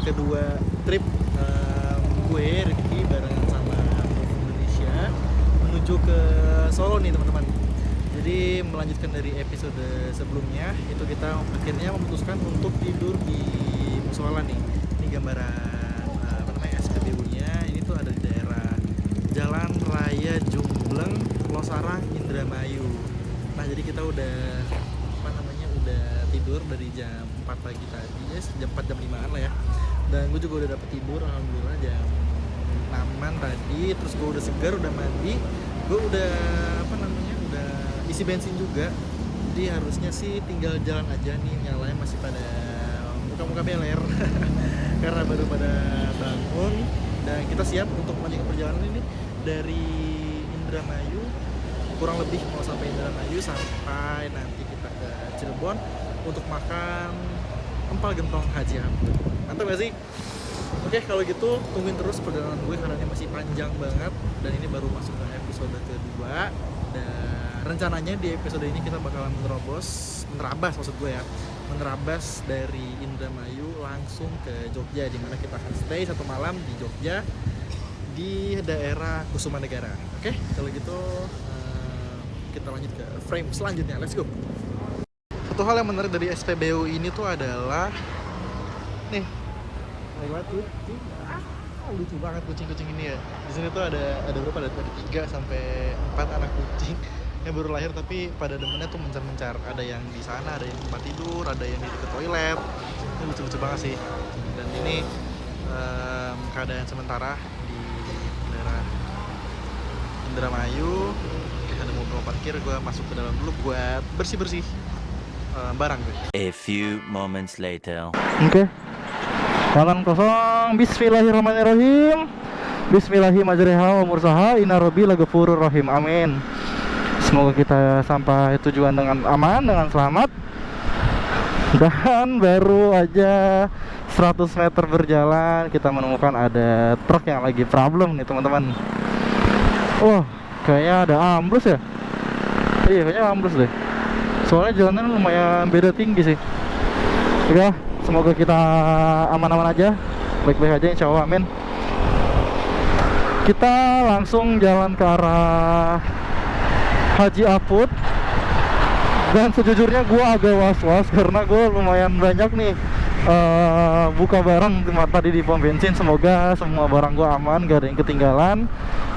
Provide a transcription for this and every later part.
kedua trip gue Rifki barengan sama Move Indonesia menuju ke Solo nih teman-teman. Jadi melanjutkan dari episode sebelumnya, itu kita akhirnya memutuskan untuk tidur di musola nih. Ini gambaran SPBU-nya. Ini tuh ada di daerah Jalan Raya Jumbleng, Losarang, Indramayu. Nah, jadi kita udah tidur dari jam 4 pagi tadi ya, jam 4 jam 5-an lah ya. Dan gue juga udah dapet tidur alhamdulillah jam 6-an tadi. Terus gue udah segar, udah mandi. Gue udah udah isi bensin juga. Jadi harusnya sih tinggal jalan aja nih, nyalanya masih pada muka-muka beler karena baru pada bangun. Dan kita siap untuk melanjutkan perjalanan ini dari Indramayu, kurang lebih mau sampai Indramayu sampai nanti kita ke Cirebon untuk makan empal gentong Haji Aput. Mantap gak sih? Oke, kalau gitu tungguin terus perjalanan gue karena ini masih panjang banget dan ini baru masuk ke episode kedua. Dan rencananya di episode ini kita bakalan menerabas maksud gue ya, menerabas dari Indramayu langsung ke Jogja, di mana kita akan stay 1 malam di Jogja di daerah Kusumanegara. Oke, kalau gitu kita lanjut ke frame selanjutnya. Let's go. Satu hal yang menarik dari SPBU ini tuh adalah nih, lucu banget kucing-kucing ini ya. Di sini tuh ada berapa? Ada 3 sampai 4 anak kucing yang baru lahir tapi pada demennya tuh mencar-mencar. Ada yang di sana, ada yang tempat tidur, ada yang di dekat toilet. Ini lucu-lucu banget sih. Dan ini keadaan sementara di daerah Indramayu. Oke, ada mobil parkir, gue masuk ke dalam dulu buat bersih-bersih barang gue. A few moments later. Oke. Tangan kosong. Bismillahirrahmanirrahim. Bismillahirrahmanirrahim. Mursaha inna rabbi lagafurur rahim. Amin. Semoga kita sampai tujuan dengan aman, dengan selamat. Dan baru aja 100 meter berjalan kita menemukan ada truk yang lagi problem nih teman-teman. Wah, kayaknya ada ambles ya. Iya, kayaknya ambles deh. Soalnya jalannya lumayan beda tinggi sih. Ya, semoga kita aman-aman aja, baik-baik aja insya Allah, amin. Kita langsung jalan ke arah Haji Aput. Dan sejujurnya gue agak was-was karena gue lumayan banyak nih buka barang tadi di pom bensin. Semoga semua barang gue aman, gak ada yang ketinggalan.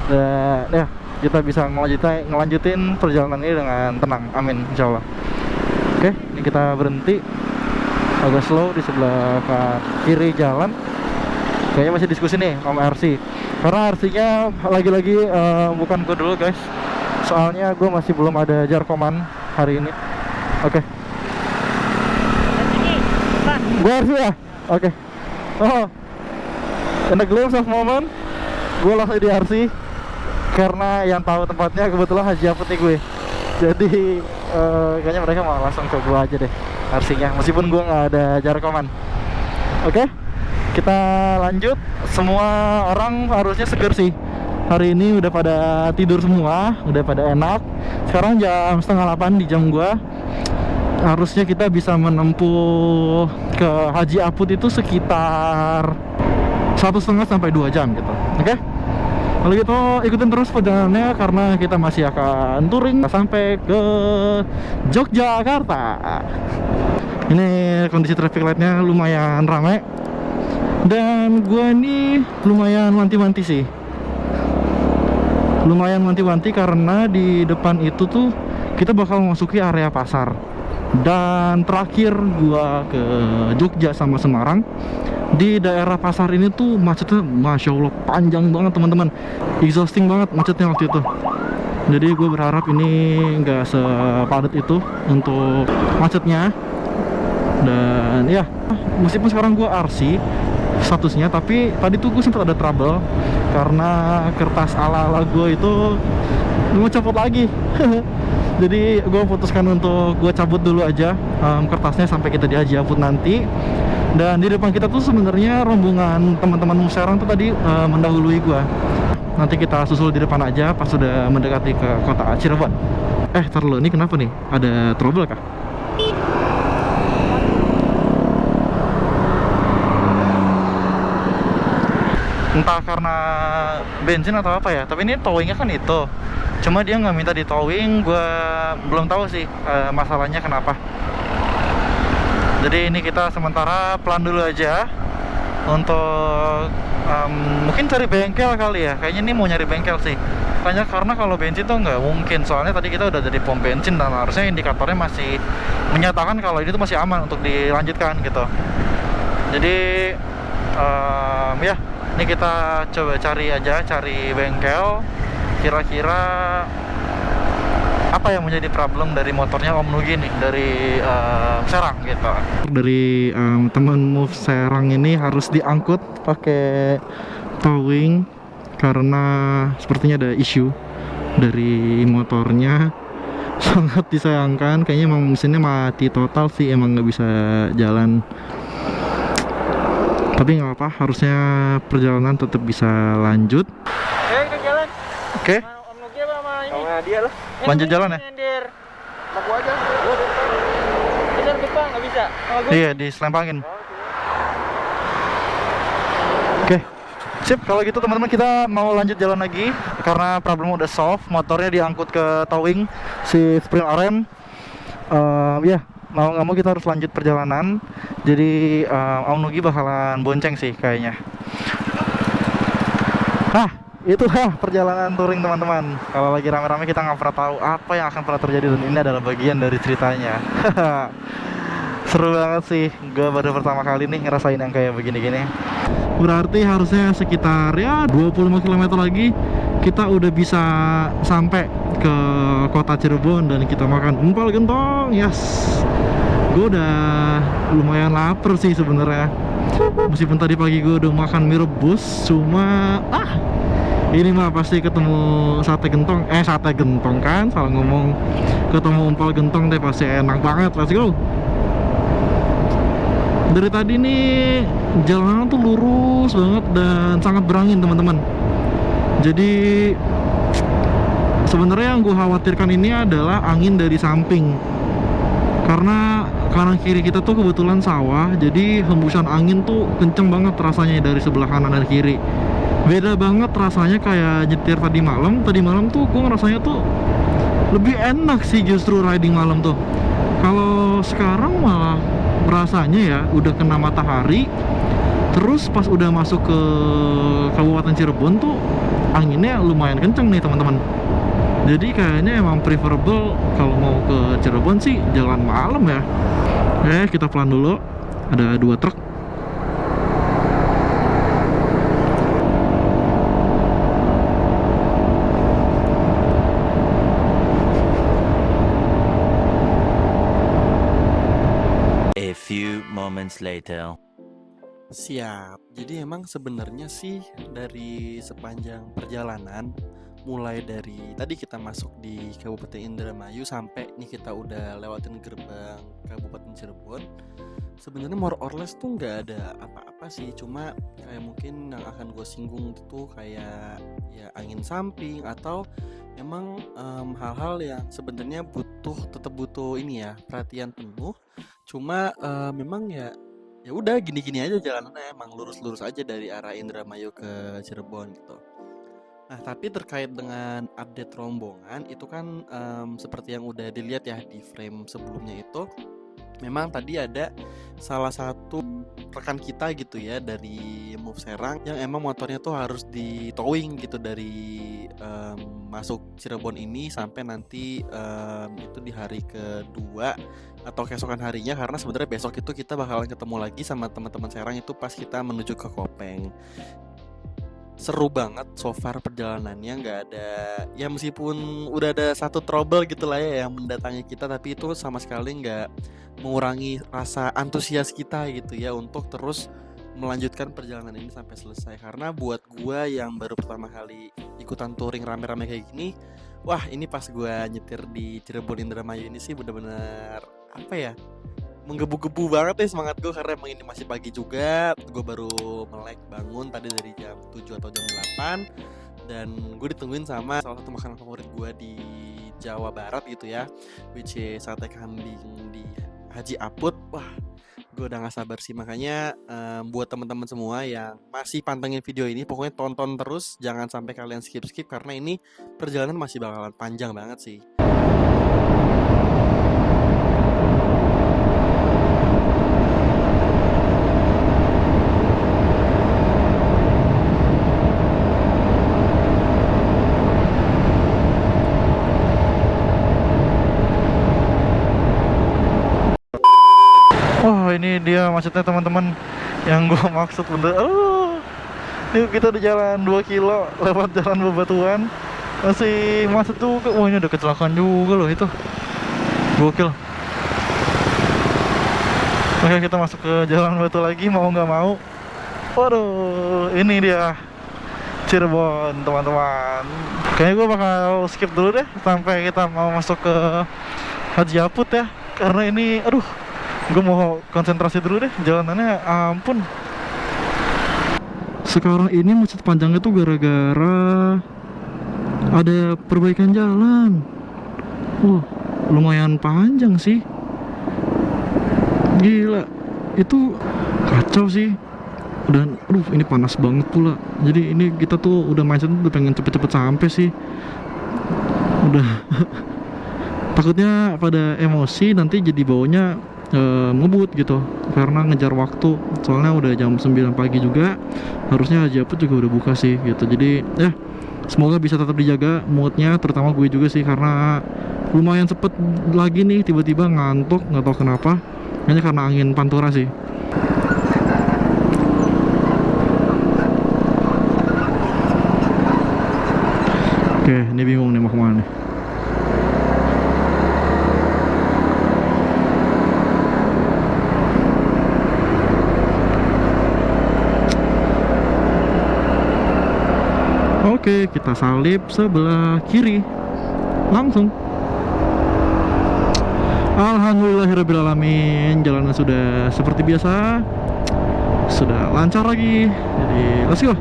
Dan ya, kita bisa ngelanjutin perjalanan ini dengan tenang, amin insyaallah. Oke, ini kita berhenti agak slow di sebelah kiri jalan. Kayaknya masih diskusi nih sama RC, karena RC-nya lagi-lagi bukan gue dulu guys, soalnya gue masih belum ada jarkoman hari ini. Oke, gue RC ya. Oke. Oh, in a glimpse of moment gue langsung di RC karena yang tahu tempatnya kebetulan Haji Aput nih gue. Jadi kayaknya mereka mau langsung ke gue aja deh RC-nya, meskipun gue nggak ada jarkoman. Oke, kita lanjut. Semua orang harusnya seger sih hari ini, udah pada tidur semua, udah pada enak. Sekarang jam 7:30 di jam gue. Harusnya kita bisa menempuh ke Haji Aput itu sekitar 1,5 sampai 2 jam gitu. Oke? Kalau gitu ikutin terus perjalanannya karena kita masih akan touring sampai ke Yogyakarta. Ini kondisi traffic lightnya lumayan ramai. Dan gua ini lumayan wanti-wanti sih. Lumayan wanti-wanti karena di depan itu tuh kita bakal memasuki area pasar. Dan terakhir gua ke Jogja sama Semarang, di daerah pasar ini tuh macetnya Masya Allah panjang banget teman-teman, exhausting banget macetnya waktu itu. Jadi gue berharap ini nggak sepadat itu untuk macetnya. Dan ya, meskipun sekarang gue RC statusnya, tapi tadi tuh gue sempat ada trouble karena kertas ala-ala gue itu mau copot lagi. Jadi gue putuskan untuk gue cabut dulu aja kertasnya sampai kita di Haji Aput nanti. Dan di depan kita tuh sebenarnya rombongan teman-teman Musyawarah tuh tadi mendahului gue. Nanti kita susul di depan aja pas sudah mendekati ke kota Cirebon. Tar dulu, ini kenapa nih? Ada trouble kah? entah karena bensin atau apa ya, tapi ini towingnya kan itu, cuma dia nggak minta di towing. Gue belum tahu sih masalahnya kenapa. Jadi ini kita sementara pelan dulu aja untuk mungkin cari bengkel kali ya. Kayaknya ini mau nyari bengkel sih. Karena kalau bensin tuh nggak mungkin, soalnya tadi kita udah dari pom bensin dan harusnya indikatornya masih menyatakan kalau ini tuh masih aman untuk dilanjutkan gitu. Jadi ya ini kita coba cari bengkel kira-kira apa yang menjadi problem dari motornya Om Nugi nih dari Serang gitu. Dari teman Move Serang ini harus diangkut pakai towing karena sepertinya ada isu dari motornya. Sangat disayangkan, kayaknya emang mesinnya mati total sih, emang nggak bisa jalan. Tapi nggak apa, harusnya perjalanan tetap bisa lanjut. Kita jalan. Oke, Om Nugi apa sama ini? Sama dia lah. lanjut jalan ya. Nyender. Aku aja. Gua di depan. Bisa depan nggak bisa? Oh, gua. Iya, diselempangin. Oke, sip. Kalau gitu teman-teman, kita mau lanjut jalan lagi karena problem udah solve. Motornya diangkut ke towing si Sprint RM. Ya, mau nggak mau kita harus lanjut perjalanan. Jadi Om Nugi bakalan bonceng sih kayaknya. Itulah perjalanan touring teman-teman. Kalau lagi rame-rame kita nggak pernah tahu apa yang akan pernah terjadi, dan ini adalah bagian dari ceritanya. Seru banget sih, gue baru pertama kali nih ngerasain yang kayak begini-gini. Berarti harusnya sekitar ya 25 km lagi kita udah bisa sampai ke kota Cirebon dan kita makan empal gentong. Yes, gue udah lumayan lapar sih sebenarnya. Meskipun tadi pagi gue udah makan mie rebus, cuma ini mah pasti ketemu sate gentong kan, salah ngomong. Ketemu empal gentong deh, pasti enak banget. Let's go. Dari tadi nih jalanan tuh lurus banget dan sangat berangin teman-teman. Jadi sebenarnya yang gue khawatirkan ini adalah angin dari samping, karena kanan kiri kita tuh kebetulan sawah, jadi hembusan angin tuh kenceng banget rasanya dari sebelah kanan dan kiri. Beda banget rasanya kayak nyetir tadi malam. Tadi malam tuh gue ngerasanya tuh lebih enak sih justru riding malam tuh. Kalau sekarang malah rasanya ya udah kena matahari, terus pas udah masuk ke Kabupaten Cirebon tuh anginnya lumayan kenceng nih teman-teman. Jadi kayaknya emang preferable kalau mau ke Cirebon sih jalan malam ya. Kita pelan dulu, ada 2 truk. A few moments later. Siap. Jadi emang sebenarnya sih dari sepanjang perjalanan, mulai dari tadi kita masuk di Kabupaten Indramayu sampai nih kita udah lewatin gerbang Kabupaten Cirebon, sebenarnya more or less tuh nggak ada apa-apa sih. Cuma kayak mungkin yang akan gue singgung itu kayak ya angin samping atau emang hal-hal yang sebenarnya tetap butuh ini ya, perhatian penuh. Cuma memang ya udah gini-gini aja jalanannya, emang lurus-lurus aja dari arah Indramayu ke Cirebon gitu. Nah, tapi terkait dengan update rombongan itu kan seperti yang udah dilihat ya di frame sebelumnya itu, memang tadi ada salah satu rekan kita gitu ya dari Move Serang yang emang motornya tuh harus di towing gitu dari masuk Cirebon ini sampai nanti itu di hari kedua atau keesokan harinya, karena sebenarnya besok itu kita bakalan ketemu lagi sama teman-teman Serang itu pas kita menuju ke Kopeng. Seru banget so far perjalanannya, nggak ada ya, meskipun udah ada satu trouble gitu lah ya yang mendatangi kita, tapi itu sama sekali nggak mengurangi rasa antusias kita gitu ya untuk terus melanjutkan perjalanan ini sampai selesai. Karena buat gua yang baru pertama kali ikutan touring rame-rame kayak gini, wah ini pas gua nyetir di Cirebon Indramayu ini sih bener-bener apa ya, menggebu-gebu banget ya semangat gue, karena emang ini masih pagi juga. Gue baru melek bangun tadi dari jam 7 atau jam 8, dan gue ditungguin sama salah satu makanan favorit gue di Jawa Barat gitu ya, which is sate kambing di Haji Aput. Wah, Gue udah gak sabar sih, makanya buat teman-teman semua yang masih pantengin video ini, pokoknya tonton terus, jangan sampai kalian skip-skip karena ini perjalanan masih bakalan panjang banget sih. Wah, ini dia maksudnya teman-teman yang gue maksud bener. Ini kita di jalan 2 kilo lewat jalan bebatuan. Masih macet tuh. Wah, ini ada kecelakaan juga loh itu. Gokil. Oke, kita masuk ke jalan batu lagi mau nggak mau. Waduh, ini dia Cirebon teman-teman. Kayaknya gue bakal skip dulu deh sampai kita mau masuk ke Haji Aput ya. Karena ini, aduh, gue mau konsentrasi dulu deh, jalanannya ampun. Sekarang ini macet panjangnya tuh gara-gara ada perbaikan jalan. Wah, lumayan panjang sih. Gila, itu kacau sih. Dan aduh, ini panas banget pula. Jadi ini kita tuh udah mindset udah pengen cepet-cepet sampai sih. Udah takutnya pada emosi nanti jadi baunya ngebut gitu karena ngejar waktu, soalnya udah jam 9 pagi juga, harusnya Haji Aput juga udah buka sih gitu. Jadi ya semoga bisa tetap dijaga moodnya, terutama gue juga sih karena lumayan cepet lagi nih tiba-tiba ngantuk, nggak tahu kenapa, kayaknya karena angin pantura sih. Oke, ini bingung nih mau kemana nih. Oke, kita salip sebelah kiri langsung. Alhamdulillahirrabbilalamin, jalanan sudah seperti biasa, sudah lancar lagi. Jadi let's go.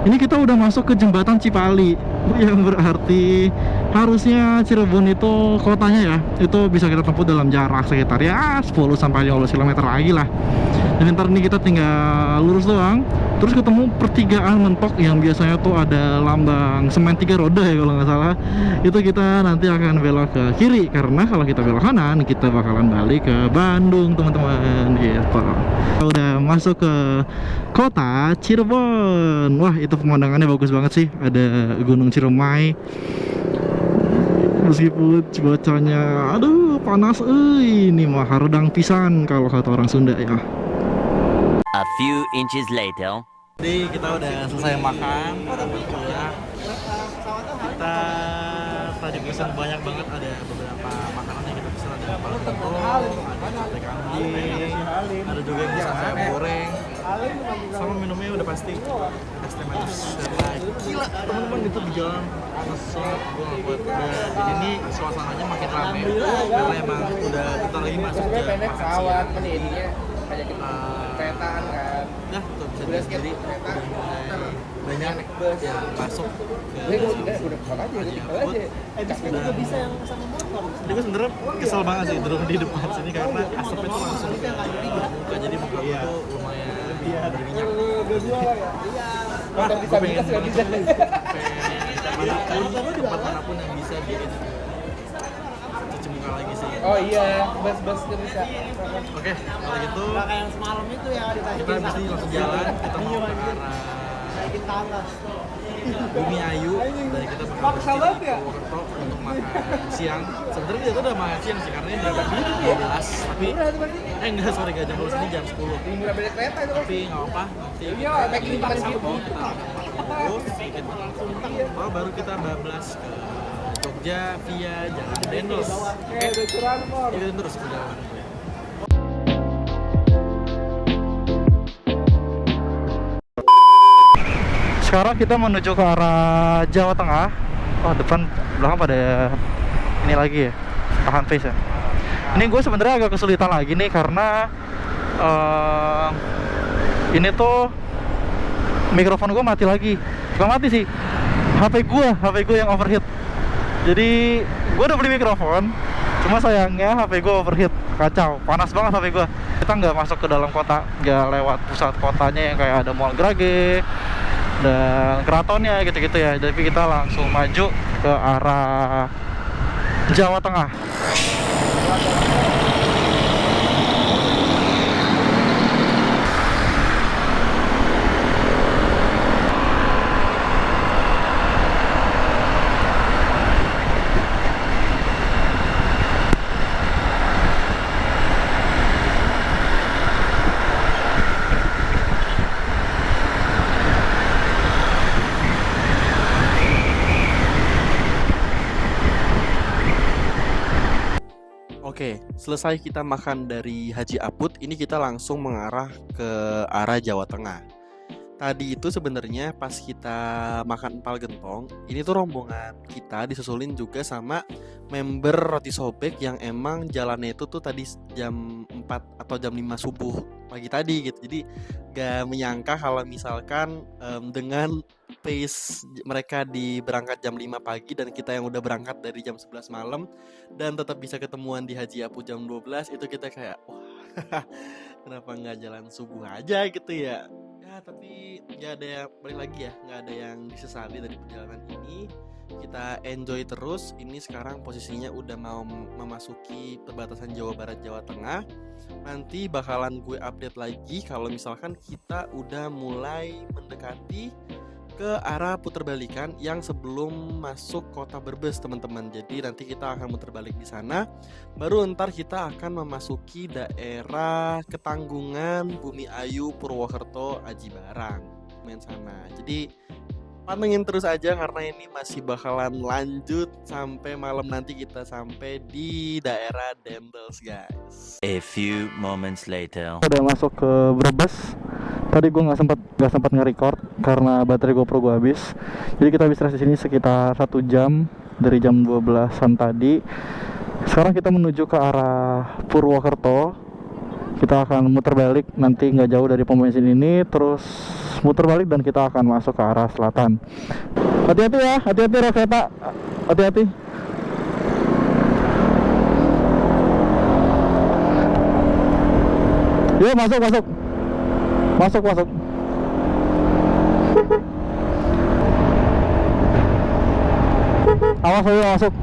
Ini kita udah masuk ke jembatan Cipali, yang berarti harusnya Cirebon itu kotanya ya, itu bisa kita tempuh dalam jarak sekitar ya 10-15 km lagi lah. Dan ntar ini kita tinggal lurus doang, terus ketemu pertigaan mentok yang biasanya tuh ada lambang semen 3 roda ya kalau nggak salah. Itu kita nanti akan belok ke kiri, karena kalau kita belok kanan kita bakalan balik ke Bandung teman-teman gitu. Kita udah masuk ke kota Cirebon. Wah, itu pemandangannya bagus banget sih, ada Gunung Ciremai. Meskipun cuacanya aduh panas, ini mah haredang pisan kalau kata orang Sunda ya. A few inches later. Jadi kita udah selesai makan, alhamdulillah. Kita tadi pesan banyak banget, ada beberapa makanan yang kita pesan, ada palu gempol, ada sate kambing, ada juga yang pesan ayam goreng, sama minumnya udah pasti es teh manis. Gila teman-teman, itu di jalan panas banget, gue nggak kuat. Dan ini suasananya makin rame karena emang udah bentar lagi masuk jam makan siang. Keretaan kan. Nah, tuh bisa dilihat sendiri udah mulai banyak yang masuk ke Haji Aput. Dan Bisa yang sama motor. jadi gue sebenernya kesel banget sih duduk di depan sini karena asapnya tuh langsung ke muka, jadi muka gue tuh lumayan berminyak. Wah, gue pengen banget tempat manapun yang bisa bikin cuci muka lagi sih. Oh iya, bus gak bisa. Oke, kalau gitu Kayak yang semalam itu ya ditanya. kita habis ini langsung jalan, kita mau ke arah Naikin tangga. Bumi Ayu, dan kita bakal berhenti di Purwokerto untuk makan siang. Sebenarnya kita udah makan siang sih, karena ini jam 12, tapi enggak, sorry, gak jam 12, ini jam 10. Murah beda kereta itu. Tapi nggak apa, nanti Iya, naik di depan kita gitu. kita makan dulu, sedikit makan, baru kita bablas ke Jogja via Jalan Dendels. Oke, ikutin terus perjalanan gue. Sekarang kita menuju ke arah Jawa Tengah. Oh, depan belakang pada ini lagi ya, tahan face ya. Ini gue sebenarnya agak kesulitan lagi nih karena ini tuh mikrofon gue mati lagi. Bukan mati sih, HP gue yang overheat. Jadi gue udah beli mikrofon, Cuma sayangnya HP gue overheat, kacau, panas banget HP gue. Kita nggak masuk ke dalam kota, nggak lewat pusat kotanya yang kayak ada Mall Grage dan keratonnya gitu-gitu ya. Tapi kita langsung maju ke arah Jawa Tengah. Oke, selesai kita makan dari Haji Aput, ini kita langsung mengarah ke arah Jawa Tengah. Tadi itu sebenarnya pas kita makan empal gentong, ini tuh rombongan kita disusulin juga sama member Roti Sobek yang emang jalannya itu tuh tadi jam 4 atau jam 5 subuh pagi tadi gitu. Jadi gak menyangka kalau misalkan dengan pace mereka di berangkat jam 5 pagi dan kita yang udah berangkat dari jam 11 malam dan tetap bisa ketemuan di Haji Aput jam 12, itu kita kayak wah kenapa nggak jalan subuh aja gitu ya. Ya tapi nggak ada yang, balik lagi ya, nggak ada yang disesali dari perjalanan ini. Kita enjoy terus. Ini sekarang posisinya udah mau memasuki perbatasan Jawa Barat Jawa Tengah. Nanti bakalan gue update lagi kalau misalkan kita udah mulai mendekati ke arah puter balikan yang sebelum masuk kota Brebes, teman-teman. Jadi nanti kita akan muter balik di sana. Baru ntar kita akan memasuki daerah Ketanggungan, Bumi Ayu, Purwokerto, Aji Barang, main sana. Jadi pantengin terus aja karena ini masih bakalan lanjut sampai malam nanti kita sampai di daerah Dendels, guys. A few moments later. Udah masuk ke Brebes. Tadi gue nggak sempat nge-record karena baterai GoPro gue habis. Jadi kita habis rest di sini sekitar 1 jam dari jam 12-an tadi. Sekarang kita menuju ke arah Purwokerto. Kita akan muter balik nanti nggak jauh dari pom bensin ini, terus muter balik dan kita akan masuk ke arah selatan. Hati-hati ya, hati-hati Rosetta, hati-hati. Yuk masuk. Awas ayo masuk.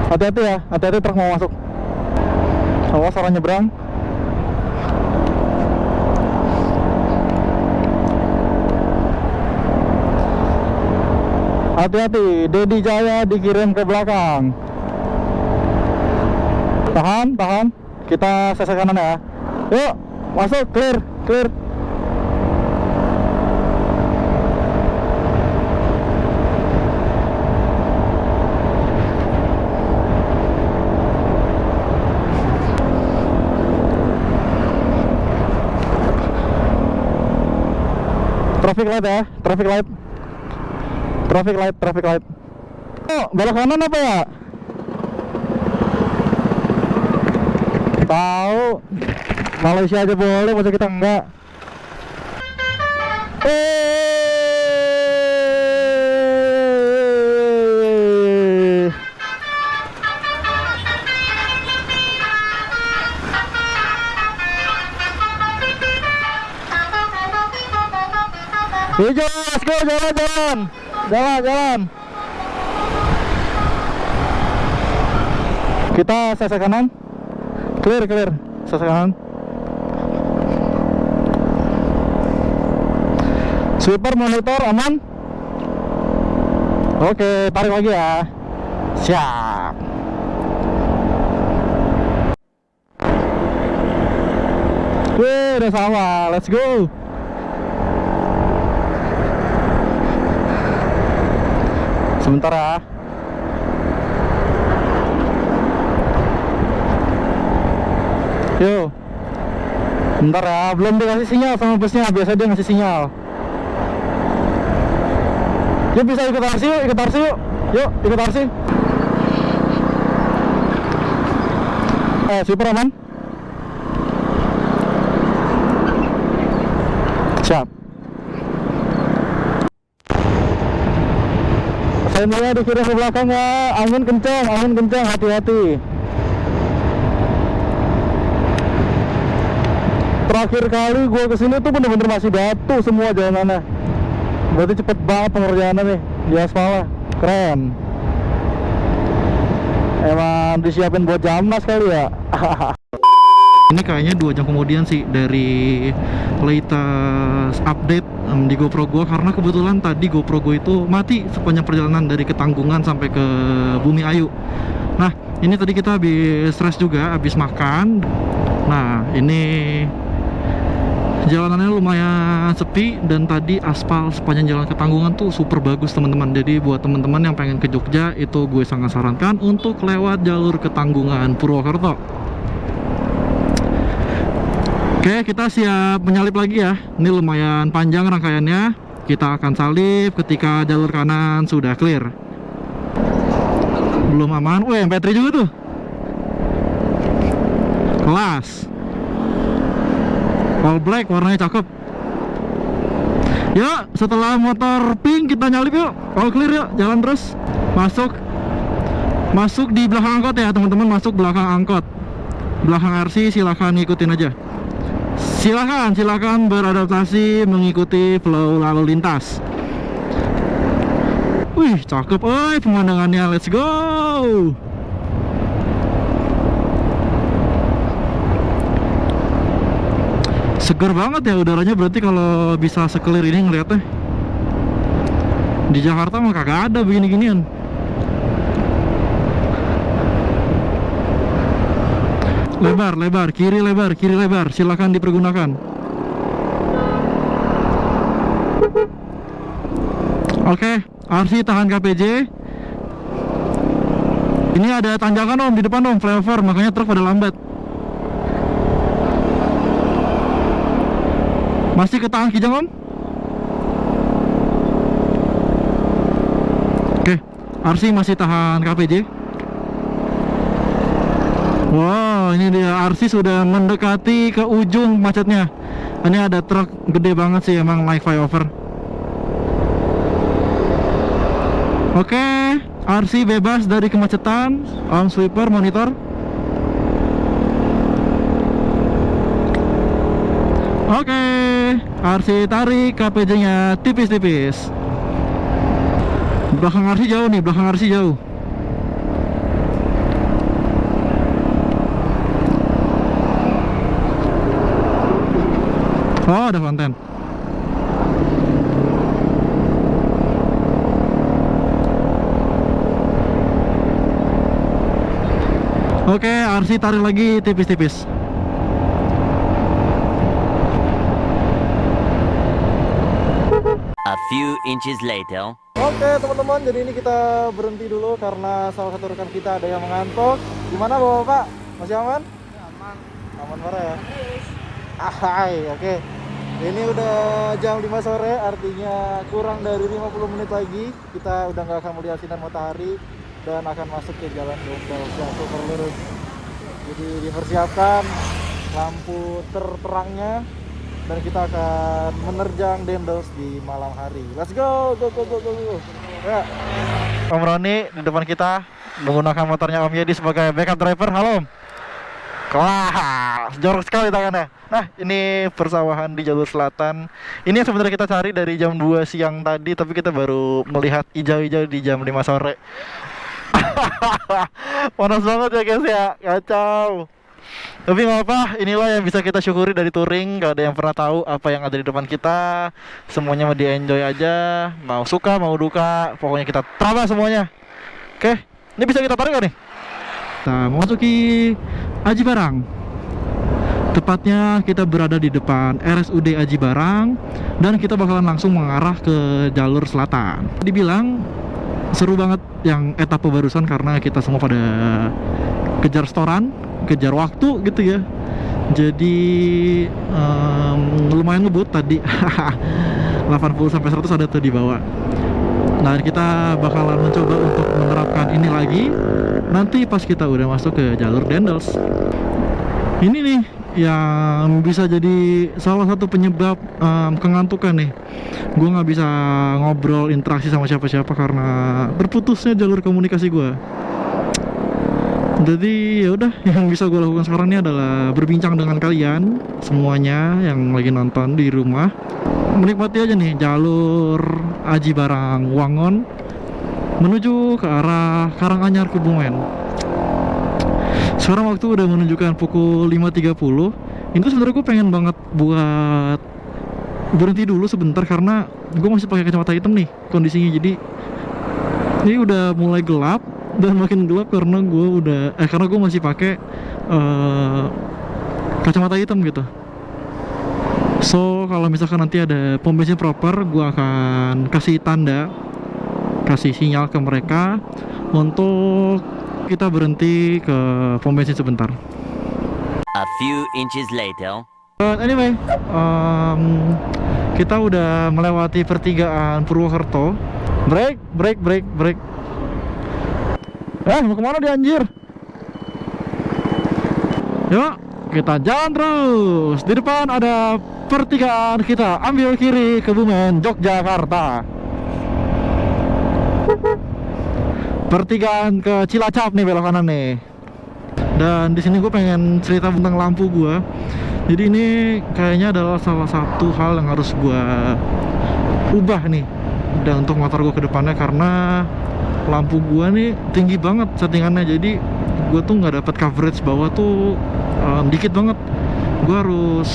Hati-hati ya, hati-hati truk mau masuk. Awas orang nyebrang. Hati-hati, Dedi Jaya dikirim ke belakang. Tahan. Kita sese kanan ya. Yuk, masuk, clear. Traffic light. Oh, belok kanan apa ya? Tahu, Malaysia aja boleh, masa kita enggak? Hijau, let's go, jalan. Kita sese kanan. Clear, sese kanan. Sweeper monitor aman. Oke, tarik lagi ya. Siap. Udah sama, let's go. Sebentar ya. Yuk. Bentar ya, belum dikasih sinyal sama busnya, biasa dia ngasih sinyal. Yuk bisa ikut RC yuk. Yuk, ikut RC. Super aman. Siap. ini ya, di kiri ke belakang ya. Angin kencang, hati-hati. Terakhir kali gue kesini tuh bener-bener masih batu semua jalanannya. Berarti cepet banget pengerjaannya nih di aspal. Keren. Emang disiapin buat Jamnas kali ya. Ini kayaknya 2 jam kemudian sih dari latest update di GoPro gue, karena kebetulan tadi GoPro gue itu mati sepanjang perjalanan dari Ketanggungan sampai ke Bumi Ayu. Nah, ini tadi kita habis stres juga, habis makan. Nah, ini jalanannya lumayan sepi dan tadi aspal sepanjang jalan Ketanggungan tuh super bagus teman-teman. Jadi buat teman-teman yang pengen ke Jogja itu gue sangat sarankan untuk lewat jalur Ketanggungan Purwokerto. Oke, kita siap menyalip lagi ya. Ini lumayan panjang rangkaiannya. Kita akan salip ketika jalur kanan sudah clear. Belum aman. Wih, MP3 juga tuh. Kelas. All black, warnanya cakep. Yuk, setelah motor pink kita nyalip yuk. All clear yuk, jalan terus. Masuk di belakang angkot ya teman-teman. Masuk belakang angkot. Belakang RC silahkan ikutin aja. Silakan beradaptasi mengikuti flow lalu lintas. Wih, cakep, pemandangannya. Let's go. Seger banget ya udaranya, berarti kalau bisa sekelir ini ngeliatnya. Di Jakarta mah kagak ada begini-ginian. Lebar, kiri lebar, silakan dipergunakan. Oke, RC tahan KPJ. Ini ada tanjakan om di depan om, flyover, makanya truk pada lambat. Masih ketahan kijang om? Oke, RC masih tahan KPJ. Wow, ini dia RC sudah mendekati ke ujung macetnya. Ini ada truk gede banget sih emang naik flyover. Oke, RC bebas dari kemacetan. Om sweeper monitor. Oke, RC tarik KPJ-nya tipis-tipis. Belakang RC jauh nih, belakang RC jauh. Oh, ada konten. Oke, RC tarik lagi tipis-tipis. A few inches later. Oke teman-teman, jadi ini kita berhenti dulu karena salah satu rekan kita ada yang mengantuk. Gimana bapak-bapak? Masih aman? Aman. Aman parah ya? Ahai, oke. Ini udah jam 5 sore, artinya kurang dari 50 menit lagi kita udah nggak akan melihat sinar matahari dan akan masuk ke jalan Dendels yang super lurus. Jadi dipersiapkan lampu terterangnya dan kita akan menerjang Dendels di malam hari. Let's go. Ya. Om Roni di depan kita menggunakan motornya Om Yedi sebagai backup driver. Halo Om. Kelas, jorok sekali tangannya. Nah, ini persawahan di jalur selatan. Ini yang sebenarnya kita cari dari jam 2 siang tadi, tapi kita baru melihat hijau-hijau di jam 5 sore. Panas banget ya guys ya, kacau. Tapi nggak apa, inilah yang bisa kita syukuri dari touring. Gak ada yang pernah tahu apa yang ada di depan kita. Semuanya mau di-enjoy aja, mau suka mau duka, pokoknya kita terima semuanya. Oke, ini bisa kita tarik gak nih? Kita memasuki Aji Barang. Tepatnya kita berada di depan RSUD Aji Barang dan kita bakalan langsung mengarah ke jalur selatan. Dibilang seru banget yang etapa barusan karena kita semua pada kejar setoran, kejar waktu gitu ya. Jadi lumayan ngebut tadi. 80 sampai 100 ada tuh di bawah. Nah, kita bakalan mencoba untuk menerapkan ini lagi nanti pas kita udah masuk ke jalur Dendels. Ini nih yang bisa jadi salah satu penyebab kengantukan nih. Gue nggak bisa ngobrol interaksi sama siapa-siapa karena terputusnya jalur komunikasi gue. Jadi ya udah, yang bisa gue lakukan sekarang ini adalah berbincang dengan kalian semuanya yang lagi nonton di rumah. Menikmati aja nih jalur Aji Barang Wangon menuju ke arah Karanganyar Kebumen. Sekarang waktu udah menunjukkan pukul 5.30. Ini tuh sebenarnya gue pengen banget buat berhenti dulu sebentar karena gue masih pakai kacamata hitam nih kondisinya. Jadi ini udah mulai gelap dan makin gelap karena gue masih pakai kacamata hitam gitu. So kalau misalkan nanti ada pom bensin proper, gue akan kasih tanda, kasih sinyal ke mereka untuk kita berhenti ke pom bensin sebentar. A few inches later. Anyway, kita udah melewati pertigaan Purwokerto. Break. Mau kemana dia anjir? Yuk, kita jalan terus. Di depan ada pertigaan, kita ambil kiri Kebumen, Yogyakarta. Pertigaan ke Cilacap nih, belok kanan nih. Dan di sini gue pengen cerita tentang lampu gue. Jadi ini kayaknya adalah salah satu hal yang harus gue ubah nih, dan untuk motor gue ke depannya, karena lampu gue nih tinggi banget settingannya. Jadi gue tuh nggak dapat coverage bawah tuh dikit banget. Gue harus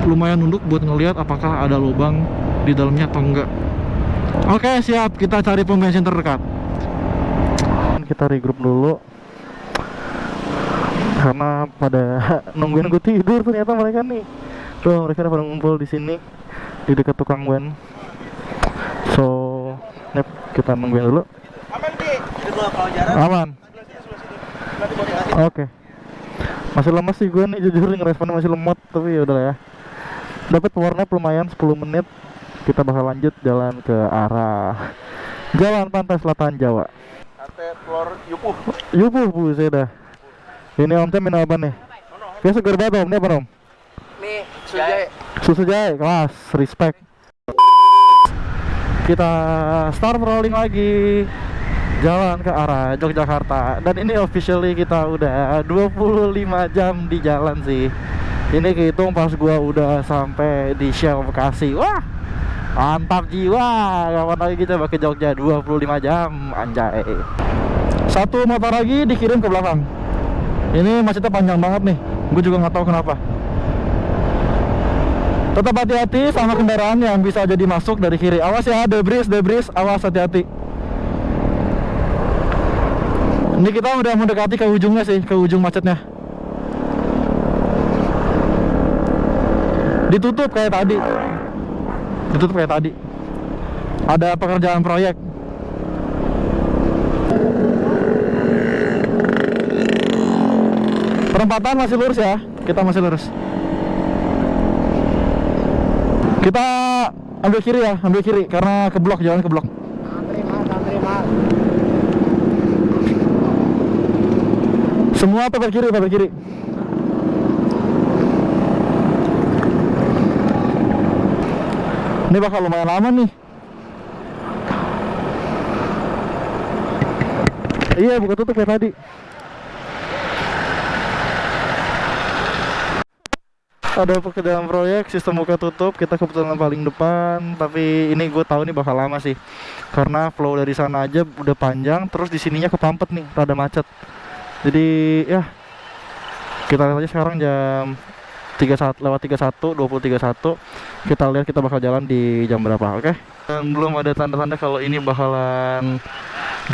lumayan nunduk buat ngelihat apakah ada lubang di dalamnya atau enggak. Oke, siap, kita cari pom bensin terdekat. Kita regroup dulu karena pada nungguin gue tidur ternyata mereka nih. Tuh, mereka pada ngumpul di sini di dekat tukang ban. So, kita nungguin dulu. Aman Ki. Jadi gua kalau jarak. Aman. Oke. Masih lemas sih gue nih, jujur ngeresponnya masih lemot, tapi ya udahlah ya. Dapat power nap lumayan 10 menit. Kita bakal lanjut jalan ke arah Jalan Pantai Selatan Jawa. Ate telur yupuh. Yupuh saya dah. Ini Om Teh minum apa nih? Kayak segar banget Om, ini apa Om? Nih, sujae. Susu jahe, kelas, respect. Kita start rolling lagi, jalan ke arah Yogyakarta. Dan ini officially kita udah 25 jam di jalan sih. Ini kehitung pas gua udah sampai di Shell Bekasi. Wah, mantap jiwa. Kapan lagi kita ke Jogja 25 jam, anjay. Satu motor lagi dikirim ke belakang. Ini macetnya panjang banget nih. Gue juga nggak tahu kenapa. Tetap hati-hati sama kendaraan yang bisa jadi masuk dari kiri. Awas ya, debris, awas, hati-hati. Ini kita udah mendekati ke ujungnya sih, ke ujung macetnya. Ditutup kayak tadi. Ada pekerjaan proyek. Perempatan masih lurus ya, kita masih lurus. Kita ambil kiri karena keblok, jalan keblok. Antri mas. Semua paper kiri. Ini bakal lumayan lama nih. Iya, buka tutup kayak tadi. Ada pekerjaan proyek, sistem buka tutup, kita kebetulan paling depan, tapi ini gue tahu nih bakal lama sih, karena flow dari sana aja udah panjang, terus di sininya kepampet nih, rada macet. Jadi ya kita lihat aja sekarang jam 20:31, kita lihat kita bakal jalan di jam berapa, oke? Dan belum ada tanda-tanda kalau ini bakalan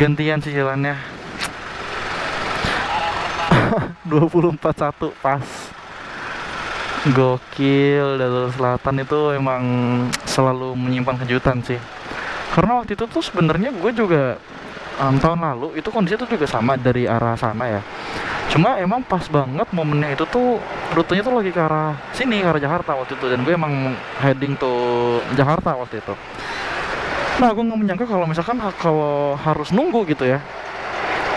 gantian sih jalannya. 24:1 pas. Gokil, Jalur Selatan itu emang selalu menyimpan kejutan sih. Karena waktu itu tuh sebenarnya gue juga tahun lalu itu kondisinya tuh juga sama dari arah sana ya. Cuma emang pas banget momennya itu tuh rutenya tuh lagi ke arah sini, ke arah Jakarta waktu itu, dan gue emang heading to Jakarta waktu itu. Nah, gue nggak menyangka kalau misalkan kalau harus nunggu gitu ya,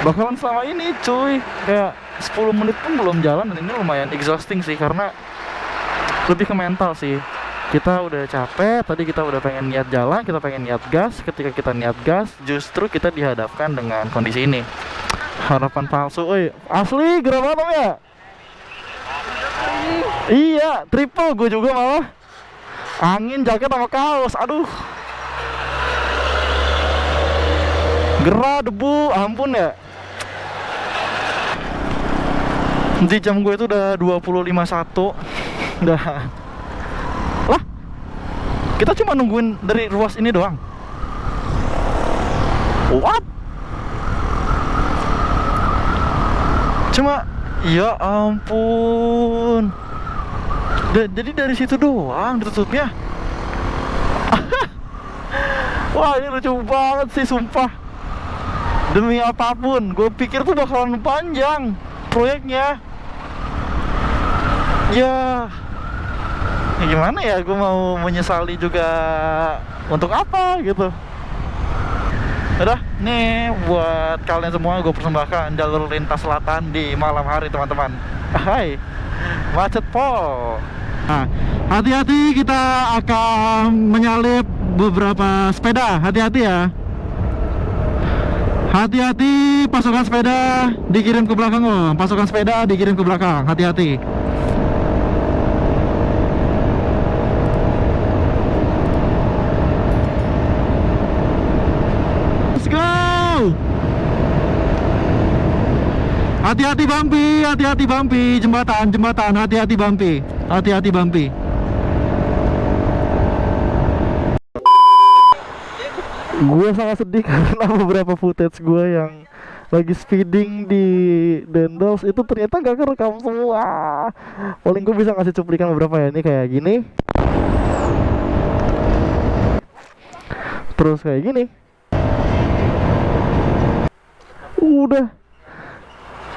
bakalan selama ini cuy, kayak 10 menit pun belum jalan. Dan ini lumayan exhausting sih, karena lebih ke mental sih. Kita udah capek, tadi kita udah pengen niat jalan, kita pengen niat gas. Ketika kita niat gas, justru kita dihadapkan dengan kondisi ini. Harapan palsu, asli gerah banget ya. Iya, triple gue juga malah. Angin, jaket sama kaos, aduh. Gerah, debu, ampun ya. Di jam gue itu udah 20.51. Udah. Lah, kita cuma nungguin dari ruas ini doang. What? Cuma, ya ampun. Jadi dari situ doang ditutupnya. Wah, ini lucu banget sih, sumpah. Demi apapun, gue pikir tuh bakalan panjang proyeknya. Ya gimana ya, gue mau menyesali juga untuk apa gitu. Udah, nih buat kalian semua gue persembahkan jalur lintas selatan di malam hari teman-teman. Hai, macet pol. Nah, hati-hati, kita akan menyalip beberapa sepeda. Hati-hati ya. Hati-hati, pasukan sepeda dikirim ke belakang loh. Pasukan sepeda dikirim ke belakang. Hati-hati. Let's go. Hati-hati Bampi, jembatan, hati-hati Bampi. Gue sangat sedih karena beberapa footage gue yang lagi speeding di Dendels itu ternyata gak kerekam semua. Paling gue bisa ngasih cuplikan beberapa ya, ini kayak gini, terus kayak gini. Udah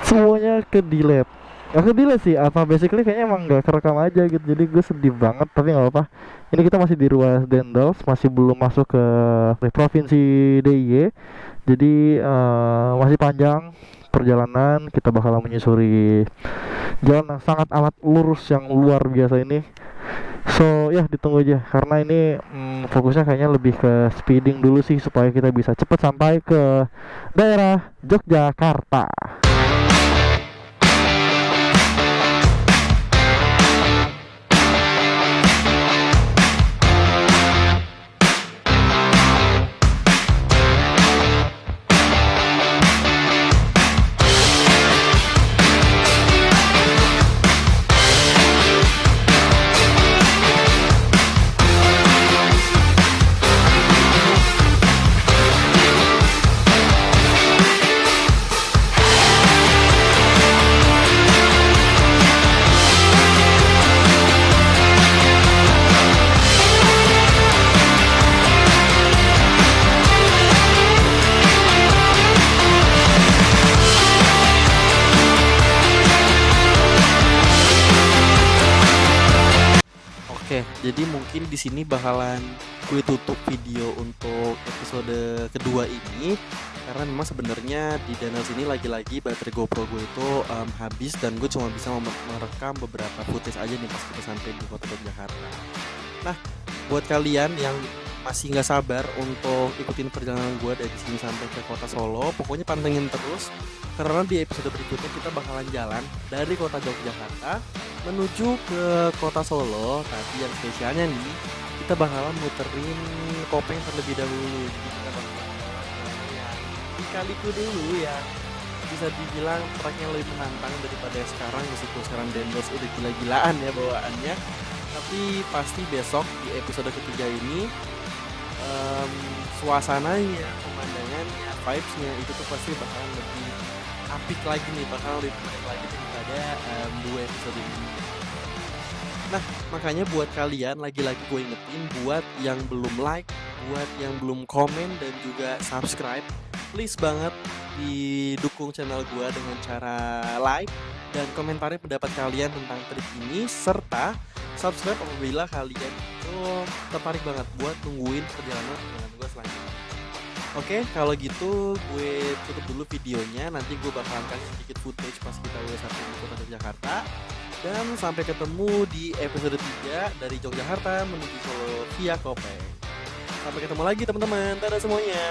semuanya ke delete. Gak ke delete sih, apa basically kayaknya emang gak kerekam aja gitu. Jadi gue sedih banget, tapi gak apa-apa. Ini kita masih di ruas Dendels, masih belum masuk ke provinsi DIY. Jadi masih panjang perjalanan. Kita bakal menyusuri jalan yang sangat amat lurus yang luar biasa ini. So ya, ditunggu aja, karena ini fokusnya kayaknya lebih ke speeding dulu sih, supaya kita bisa cepet sampai ke daerah Yogyakarta. Jadi mungkin di sini bakalan gue tutup video untuk episode kedua ini, karena memang sebenarnya di Dendels ini lagi-lagi baterai GoPro gue itu habis, dan gue cuma bisa merekam beberapa footage aja nih pas kita sampai di kota Yogyakarta. Nah, buat kalian yang masih nggak sabar untuk ikutin perjalanan gue dari sini sampai ke kota Solo, pokoknya pantengin terus, karena di episode berikutnya kita bakalan jalan dari kota Yogyakarta menuju ke kota Solo. Tapi yang spesialnya nih, kita bakalan muterin Kopeng terlebih dahulu. Jadi kita bakalan di Kaliku dulu ya. Bisa dibilang tracknya lebih menantang daripada sekarang, meskipun sekarang Dendels udah gila-gilaan ya bawaannya. Tapi pasti besok di episode ketiga ini suasananya, pemandangannya, vibes-nya itu tuh pasti bakalan lebih apik lagi nih, bakalan lebih menarik lagi daripada 2 episode ini. Nah, makanya buat kalian, lagi-lagi gue ingetin, buat yang belum like, buat yang belum komen dan juga subscribe, please banget didukung channel gue dengan cara like dan komentarin pendapat kalian tentang trip ini, serta subscribe apabila kalian itu tertarik banget buat nungguin perjalanan gue selanjutnya. Oke, kalau gitu gue tutup dulu videonya. Nanti gue bakalan kasih sedikit footage pas kita udah sampai di kota Yogyakarta. Dan sampai ketemu di episode 3 dari Yogyakarta menuju Solo via Kopeng. Sampai ketemu lagi teman-teman. Dadah semuanya.